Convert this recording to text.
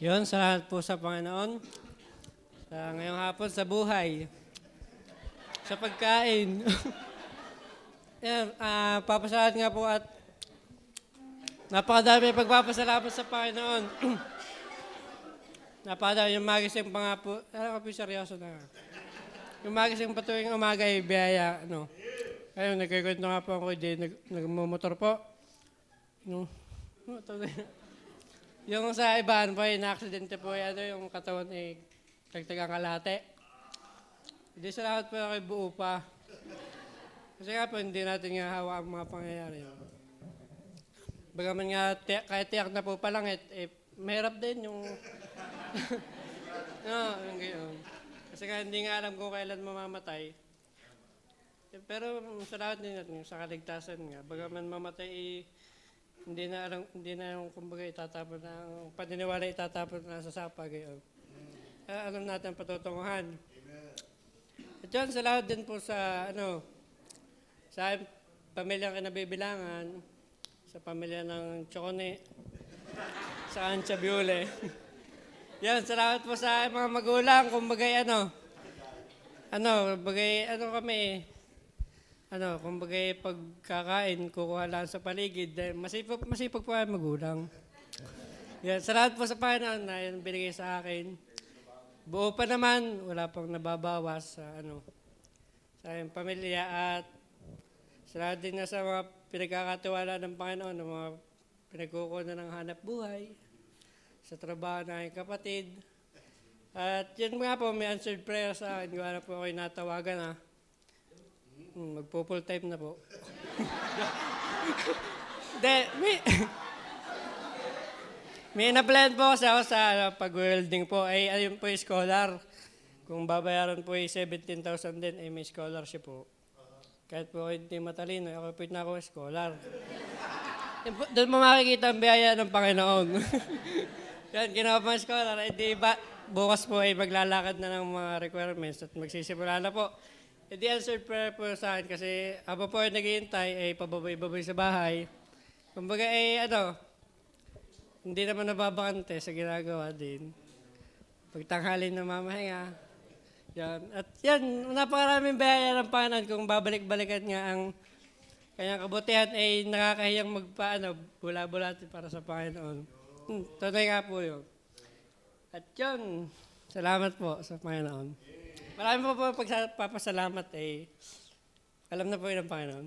Yon, salamat po sa Panginoon. Sa ngayong hapon, sa buhay, sa pagkain. Yan, papasalamat nga po at napakadami pagpapasalamat sa Panginoon. Napakadami yung magising pa nga po. Alam ko po, seryoso na nga. Yung magising pa tuwing umaga ay biyaya. Ayun, nagkikwento nga po ako din, nagmumotor po. Yung sa ibahan po, na-aksidente po, yung katawan ay tagtagang kalate. Hindi salamat po ako buo pa. Kasi nga po, hindi natin nga hawa ang mga pangyayari. Bagaman nga, kahit tiyak na po palangit, mahirap din yung... yung gayon. Kasi nga, hindi nga alam kung kailan mamamatay. Pero salamat din natin sa kaligtasan nga. Bagaman mamatay, hindi na yung kumbaga itatapon na, ang paniniwala itatapon na sa sapa, gayon. Alam natin patutunguhan. At yun, salamat din po sa, sa pamilyang kinabibilangan, sa pamilya ng Chocone, sa Ancha Biole. Yan, salamat po sa mga magulang, kumbagay kumbagay pagkakain, kukuha lang sa paligid, masipag po ay magulang. Yan, salamat po sa Panginoon na yan binigay sa akin. Buo pa naman, wala pang nababawas sa sa aking pamilya at salamat din na sa mga pinagkakatiwala ng Panginoon, ng mga pinagkukunan ng hanap buhay, sa trabaho ng aking kapatid. At yun nga po, may answered prayer sa akin. Gawa na po ako'y natawagan magpo full time na po. May na-plan po kasi ako sa pag-welding po. Ayun po yung scholar. Kung babayaran po yung 17,000 din, may scholarship po. Kahit po hindi matalino, ako po na ako scholar. Doon mo makikita ang biyaya ng Panginoon. Yan, ginawa pa ang scholar. Bukas po ay maglalakad na ng mga requirements at magsisimula na po. The answered prayer po sa akin kasi habang po ay naghihintay, pababay-babay sa bahay. Kumbaga hindi naman nababakante sa ginagawa din. Pagtanghali na mamahinga. Yan. At yan, napakaraming biyaya ng Panginoon kung babalik-balikan nga ang kanyang kabutihan ay nakakahiyang bula-bulati para sa Panginoon. Tunay nga po yun. At yun, salamat po sa Panginoon. Marami po pagpapasalamat alam na po yun ng Panginoon.